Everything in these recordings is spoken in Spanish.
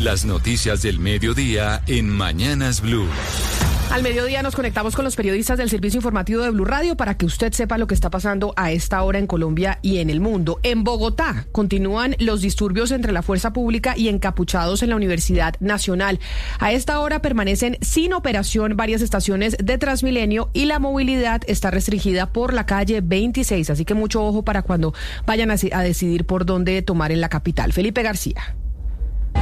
Las noticias del mediodía en Mañanas Blue. Al mediodía nos conectamos con los periodistas del servicio informativo de Blue Radio para que usted sepa lo que está pasando a esta hora en Colombia y en el mundo. En Bogotá continúan los disturbios entre la fuerza pública y encapuchados en la Universidad Nacional. A esta hora permanecen sin operación varias estaciones de Transmilenio y la movilidad está restringida por la calle 26. Así que mucho ojo para cuando vayan a decidir por dónde tomar en la capital. Felipe García.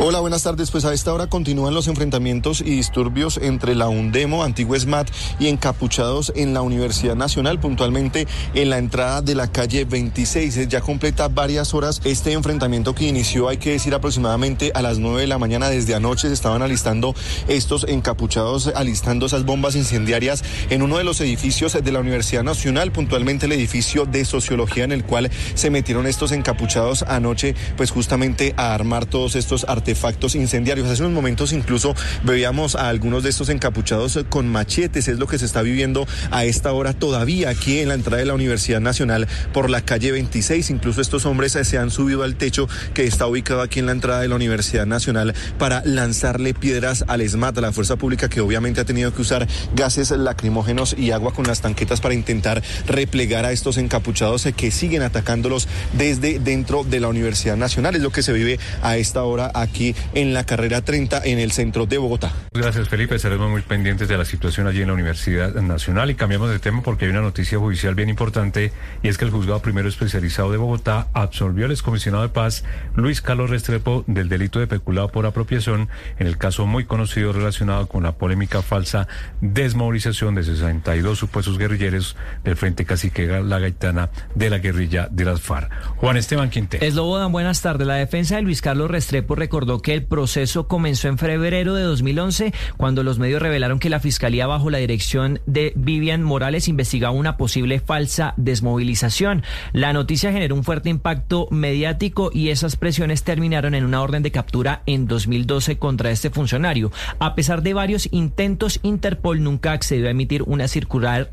Hola, buenas tardes. Pues a esta hora continúan los enfrentamientos y disturbios entre la UNDEMO, antiguo ESMAD, y encapuchados en la Universidad Nacional, puntualmente en la entrada de la calle 26. Ya completa varias horas este enfrentamiento que inició, hay que decir, aproximadamente a las 9 de la mañana. Desde anoche se estaban alistando estos encapuchados, alistando esas bombas incendiarias en uno de los edificios de la Universidad Nacional, puntualmente el edificio de Sociología, en el cual se metieron estos encapuchados anoche, pues justamente a armar todos estos artefactos incendiarios. Hace unos momentos incluso veíamos a algunos de estos encapuchados con machetes. Es lo que se está viviendo a esta hora todavía aquí en la entrada de la Universidad Nacional por la calle 26. Incluso estos hombres se han subido al techo que está ubicado aquí en la entrada de la Universidad Nacional para lanzarle piedras al ESMAD, a la fuerza pública, que obviamente ha tenido que usar gases lacrimógenos y agua con las tanquetas para intentar replegar a estos encapuchados que siguen atacándolos desde dentro de la Universidad Nacional. Es lo que se vive a esta hora aquí en la carrera 30 en el centro de Bogotá. Gracias, Felipe. Estaremos muy pendientes de la situación allí en la Universidad Nacional y cambiamos de tema porque hay una noticia judicial bien importante y es que el Juzgado Primero Especializado de Bogotá absolvió al excomisionado de paz Luis Carlos Restrepo del delito de peculado por apropiación en el caso muy conocido relacionado con la polémica falsa desmovilización de 62 supuestos guerrilleros del Frente Cacique La Gaitana de la guerrilla de las FARC. Juan Esteban Quintero. Eslobodan, buenas tardes. La defensa de Luis Carlos Restrepo recordó que el proceso comenzó en febrero de 2011 cuando los medios revelaron que la Fiscalía bajo la dirección de Vivian Morales investigaba una posible falsa desmovilización. La noticia generó un fuerte impacto mediático y esas presiones terminaron en una orden de captura en 2012 contra este funcionario. A pesar de varios intentos, Interpol nunca accedió a emitir una circular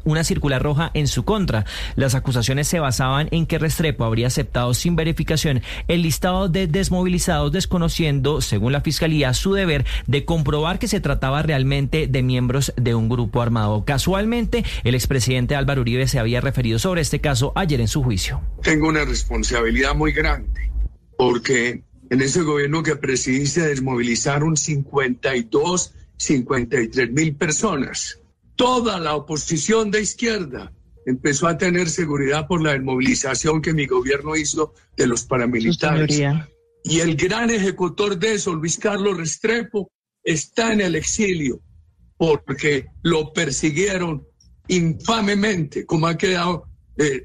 roja en su contra. Las acusaciones se basaban en que Restrepo habría aceptado sin verificación el listado de desmovilizados, desconociendo, según la Fiscalía, su deber de comprobar que se trataba realmente de miembros de un grupo armado. Casualmente, el expresidente Álvaro Uribe se había referido sobre este caso ayer en su juicio. Tengo una responsabilidad muy grande, porque en ese gobierno que presidí se desmovilizaron 53 mil personas. Toda la oposición de izquierda empezó a tener seguridad por la desmovilización que mi gobierno hizo de los paramilitares. Y el gran ejecutor de eso, Luis Carlos Restrepo, está en el exilio porque lo persiguieron infamemente, como ha quedado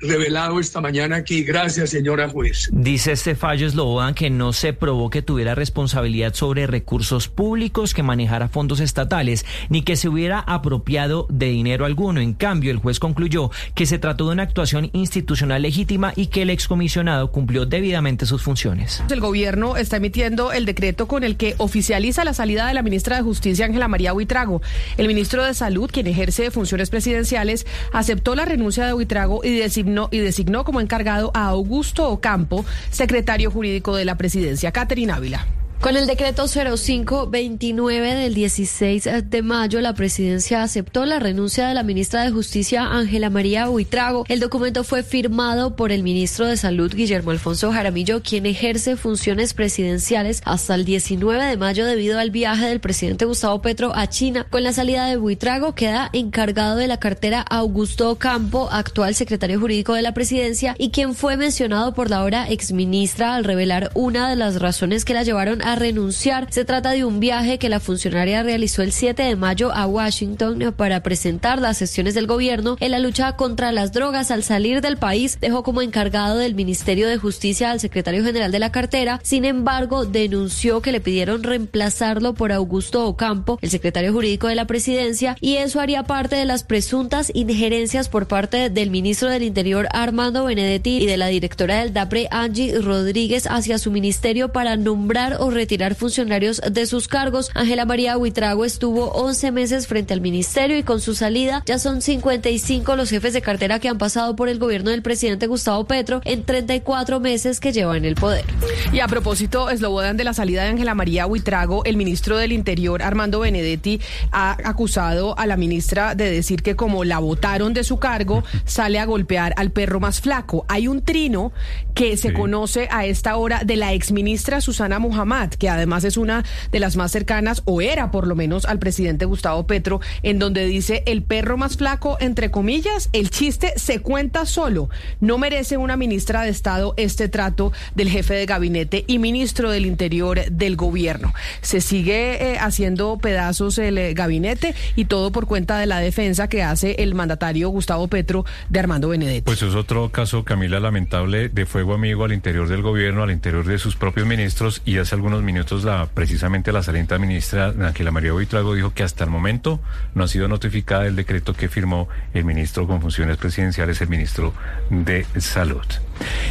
revelado esta mañana aquí. Gracias, señora juez. Dice este fallo, Eslobodan, que no se probó que tuviera responsabilidad sobre recursos públicos, que manejara fondos estatales, ni que se hubiera apropiado de dinero alguno. En cambio, el juez concluyó que se trató de una actuación institucional legítima y que el excomisionado cumplió debidamente sus funciones. El gobierno está emitiendo el decreto con el que oficializa la salida de la ministra de Justicia, Ángela María Buitrago. El ministro de Salud, quien ejerce funciones presidenciales, aceptó la renuncia de Buitrago y designó como encargado a Augusto Ocampo, secretario jurídico de la presidencia. Caterina Ávila. Con el decreto 0529 del 16 de mayo, la presidencia aceptó la renuncia de la ministra de Justicia, Ángela María Buitrago. El documento fue firmado por el ministro de Salud, Guillermo Alfonso Jaramillo, quien ejerce funciones presidenciales hasta el 19 de mayo debido al viaje del presidente Gustavo Petro a China. Con la salida de Buitrago queda encargado de la cartera Augusto Ocampo, actual secretario jurídico de la presidencia y quien fue mencionado por la ahora exministra al revelar una de las razones que la llevaron a renunciar. Se trata de un viaje que la funcionaria realizó el 7 de mayo a Washington para presentar las gestiones del gobierno en la lucha contra las drogas. Al salir del país, dejó como encargado del Ministerio de Justicia al secretario general de la cartera. Sin embargo, denunció que le pidieron reemplazarlo por Augusto Ocampo, el secretario jurídico de la presidencia, y eso haría parte de las presuntas injerencias por parte del ministro del Interior, Armando Benedetti, y de la directora del DAPRE, Angie Rodríguez, hacia su ministerio para nombrar o retirar funcionarios de sus cargos. Ángela María Buitrago estuvo 11 meses frente al ministerio y con su salida ya son 55 los jefes de cartera que han pasado por el gobierno del presidente Gustavo Petro en 34 meses que lleva en el poder. Y a propósito, Slobodan, de la salida de Ángela María Buitrago, el ministro del Interior, Armando Benedetti, ha acusado a la ministra de decir que como la votaron de su cargo, sale a golpear al perro más flaco. Hay un trino que se conoce a esta hora de la exministra Susana Muhammad, que además es una de las más cercanas, o era por lo menos, al presidente Gustavo Petro, en donde dice el perro más flaco, entre comillas, el chiste se cuenta solo. No merece una ministra de Estado este trato del jefe de gabinete y ministro del Interior del gobierno. Se sigue haciendo pedazos el gabinete y todo por cuenta de la defensa que hace el mandatario Gustavo Petro de Armando Benedetti. Pues es otro caso, Camila, lamentable de fuego amigo al interior del gobierno, al interior de sus propios ministros, y hace algunos minutos precisamente la saliente ministra Ángela María Buitrago dijo que hasta el momento no ha sido notificada el decreto que firmó el ministro con funciones presidenciales, el ministro de Salud.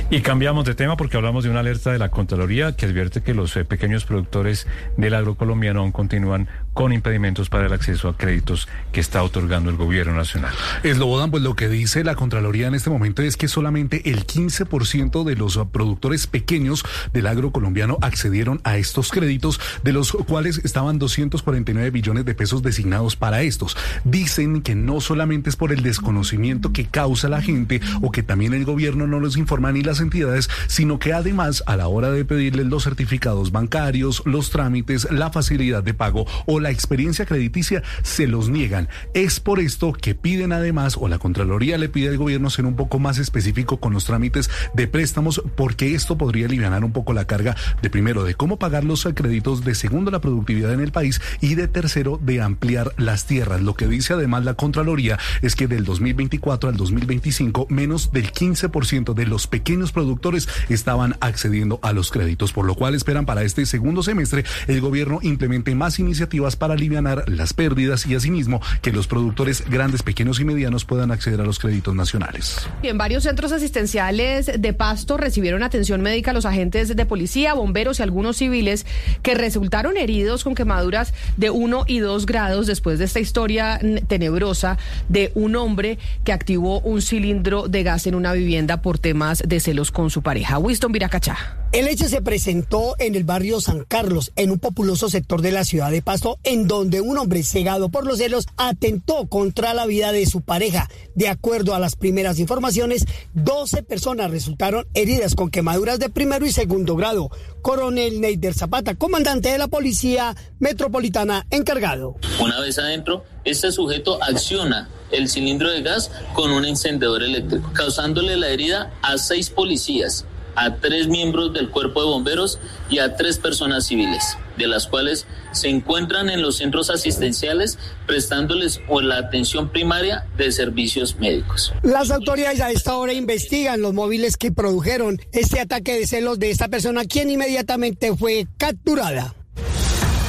Y cambiamos de tema porque hablamos de una alerta de la Contraloría que advierte que los pequeños productores del agro colombiano aún continúan con impedimentos para el acceso a créditos que está otorgando el gobierno nacional. Slobodan, pues lo que dice la Contraloría en este momento es que solamente el 15% de los productores pequeños del agro colombiano accedieron a estos créditos, de los cuales estaban 249 billones de pesos designados para estos. Dicen que no solamente es por el desconocimiento que causa la gente o que también el gobierno no los informa ni las entidades, sino que además a la hora de pedirles los certificados bancarios, los trámites, la facilidad de pago o la experiencia crediticia se los niegan. Es por esto que piden además, o la Contraloría le pide al gobierno ser un poco más específico con los trámites de préstamos, porque esto podría alivianar un poco la carga de primero de cómo pagar los créditos, de segundo la productividad en el país y de tercero de ampliar las tierras. Lo que dice además la Contraloría es que del 2024 al 2025 menos del 15% de los pequeños productores estaban accediendo a los créditos, por lo cual esperan para este segundo semestre el gobierno implemente más iniciativas para alivianar las pérdidas y asimismo que los productores grandes, pequeños y medianos puedan acceder a los créditos nacionales. En varios centros asistenciales de Pasto recibieron atención médica los agentes de policía, bomberos y algunos civiles que resultaron heridos con quemaduras de 1 y 2 grados después de esta historia tenebrosa de un hombre que activó un cilindro de gas en una vivienda por temas de celos con su pareja. Winston Viracachá. El hecho se presentó en el barrio San Carlos, en un populoso sector de la ciudad de Pasto, en donde un hombre cegado por los celos atentó contra la vida de su pareja. De acuerdo a las primeras informaciones, 12 personas resultaron heridas con quemaduras de primero y segundo grado. Coronel Neider Zapata, comandante de la Policía Metropolitana encargado. Una vez adentro, este sujeto acciona el cilindro de gas con un encendedor eléctrico, causándole la herida a 6 policías, a 3 miembros del cuerpo de bomberos y a 3 personas civiles, de las cuales se encuentran en los centros asistenciales prestándoles la atención primaria de servicios médicos. Las autoridades a esta hora investigan los móviles que produjeron este ataque de celos de esta persona, quien inmediatamente fue capturada.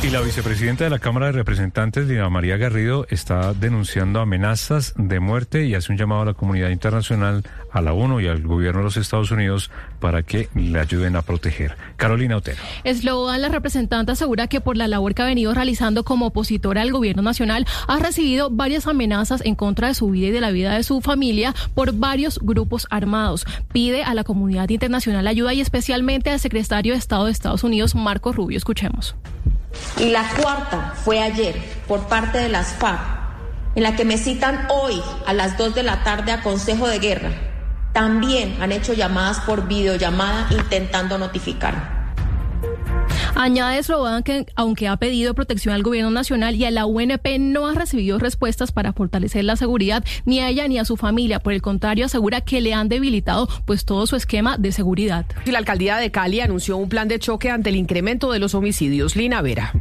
Y la vicepresidenta de la Cámara de Representantes, Lina María Garrido, está denunciando amenazas de muerte y hace un llamado a la comunidad internacional, a la ONU y al gobierno de los Estados Unidos para que le ayuden a proteger. Carolina Otero. Slobodan, la representante, asegura que por la labor que ha venido realizando como opositora al gobierno nacional, ha recibido varias amenazas en contra de su vida y de la vida de su familia por varios grupos armados. Pide a la comunidad internacional ayuda y especialmente al secretario de Estado de Estados Unidos, Marco Rubio. Escuchemos. Y la cuarta fue ayer por parte de las FARC, en la que me citan hoy a las 2 de la tarde a consejo de guerra. También han hecho llamadas por videollamada intentando notificarme. Añade Slobodan que, aunque ha pedido protección al gobierno nacional y a la UNP, no ha recibido respuestas para fortalecer la seguridad ni a ella ni a su familia. Por el contrario, asegura que le han debilitado pues todo su esquema de seguridad. Y la alcaldía de Cali anunció un plan de choque ante el incremento de los homicidios. Lina Vera.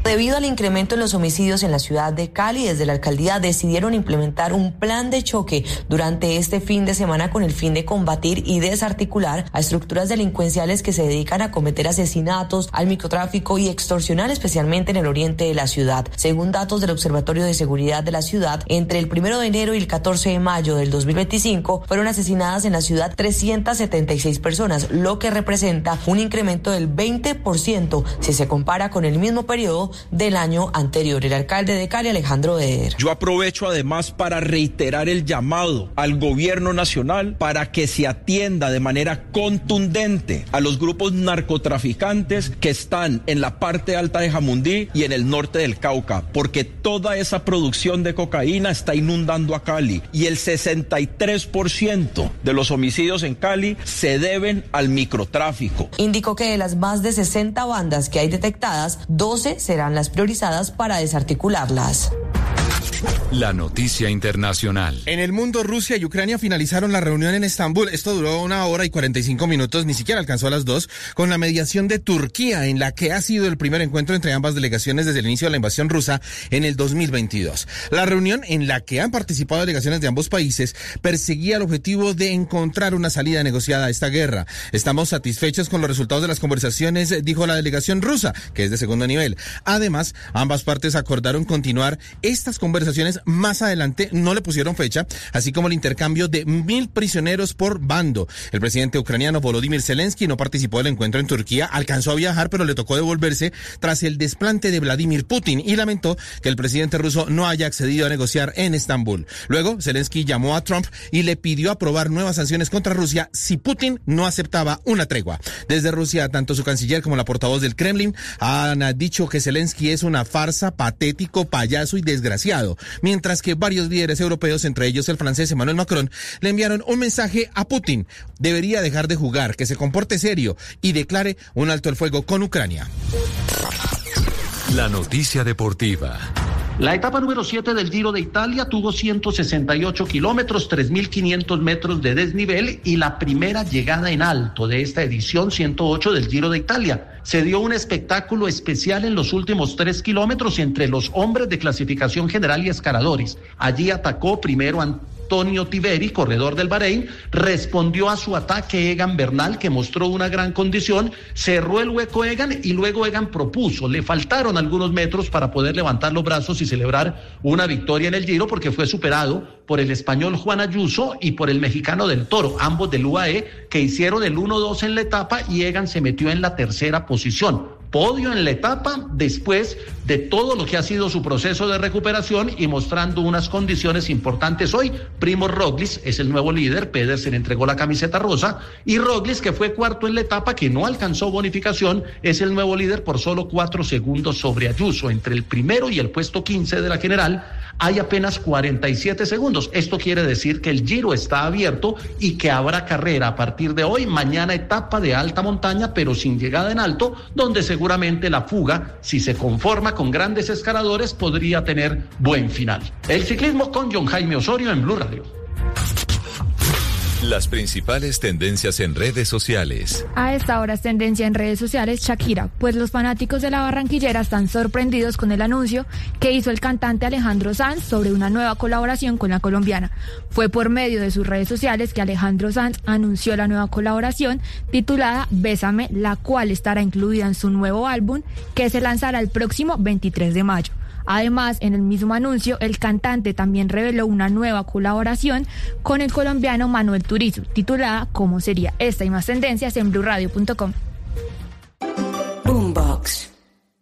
Debido al incremento en los homicidios en la ciudad de Cali, desde la alcaldía decidieron implementar un plan de choque durante este fin de semana con el fin de combatir y desarticular a estructuras delincuenciales que se dedican a cometer asesinatos, al microtráfico y extorsionar, especialmente en el oriente de la ciudad. Según datos del Observatorio de Seguridad de la ciudad, entre el 1 de enero y el 14 de mayo del 2025 fueron asesinadas en la ciudad 376 personas, lo que representa un incremento del 20% si se compara con el mismo periodo del año anterior. El alcalde de Cali, Alejandro Eder. Yo aprovecho además para reiterar el llamado al gobierno nacional para que se atienda de manera contundente a los grupos narcotraficantes que están en la parte alta de Jamundí y en el norte del Cauca, porque toda esa producción de cocaína está inundando a Cali y el 63% de los homicidios en Cali se deben al microtráfico. Indicó que de las más de 60 bandas que hay detectadas, 12 serán las priorizadas para desarticularlas. La noticia internacional. En el mundo, Rusia y Ucrania finalizaron la reunión en Estambul. Esto duró 1 hora y 45 minutos, ni siquiera alcanzó a las 2, con la mediación de Turquía, en la que ha sido el primer encuentro entre ambas delegaciones desde el inicio de la invasión rusa en el 2022. La reunión, en la que han participado delegaciones de ambos países, perseguía el objetivo de encontrar una salida negociada a esta guerra. Estamos satisfechos con los resultados de las conversaciones, dijo la delegación rusa, que es de segundo nivel. Además, ambas partes acordaron continuar estas conversaciones más adelante, no le pusieron fecha, así como el intercambio de 1.000 prisioneros por bando. El presidente ucraniano Volodymyr Zelensky no participó del encuentro en Turquía, alcanzó a viajar, pero le tocó devolverse tras el desplante de Vladimir Putin y lamentó que el presidente ruso no haya accedido a negociar en Estambul. Luego, Zelensky llamó a Trump y le pidió aprobar nuevas sanciones contra Rusia si Putin no aceptaba una tregua. Desde Rusia, tanto su canciller como la portavoz del Kremlin han dicho que Zelensky es una farsa, patético, payaso y desgraciado, mientras que varios líderes europeos, entre ellos el francés Emmanuel Macron, le enviaron un mensaje a Putin. Debería dejar de jugar, que se comporte serio y declare un alto el fuego con Ucrania. La noticia deportiva. La etapa número 7 del Giro de Italia tuvo 168 kilómetros, 3.500 metros de desnivel y la primera llegada en alto de esta edición 108 del Giro de Italia. Se dio un espectáculo especial en los últimos 3 kilómetros entre los hombres de clasificación general y escaladores. Allí atacó primero Antonio Tiberi, corredor del Bahrein, respondió a su ataque Egan Bernal, que mostró una gran condición, cerró el hueco Egan y luego Egan propuso. Le faltaron algunos metros para poder levantar los brazos y celebrar una victoria en el Giro, porque fue superado por el español Juan Ayuso y por el mexicano del Toro, ambos del UAE, que hicieron el 1-2 en la etapa y Egan se metió en la tercera posición. Podio en la etapa después de todo lo que ha sido su proceso de recuperación y mostrando unas condiciones importantes hoy. Primož Roglič es el nuevo líder, Pedersen entregó la camiseta rosa y Roglič, que fue cuarto en la etapa, que no alcanzó bonificación, es el nuevo líder por solo 4 segundos sobre Ayuso. Entre el primero y el puesto 15 de la general hay apenas 47 segundos. Esto quiere decir que el Giro está abierto y que habrá carrera a partir de hoy. Mañana etapa de alta montaña, pero sin llegada en alto, donde seguramente la fuga, si se conforma con grandes escaladores, podría tener buen final. El ciclismo con John Jaime Osorio en Blue Radio. Las principales tendencias en redes sociales. A esta hora es tendencia en redes sociales Shakira, pues los fanáticos de la barranquillera están sorprendidos con el anuncio que hizo el cantante Alejandro Sanz sobre una nueva colaboración con la colombiana. Fue por medio de sus redes sociales que Alejandro Sanz anunció la nueva colaboración titulada Bésame, la cual estará incluida en su nuevo álbum que se lanzará el próximo 23 de mayo. Además, en el mismo anuncio, el cantante también reveló una nueva colaboración con el colombiano Manuel Turizo, titulada ¿Cómo sería? Esta y más tendencias en BluRadio.com. Boombox.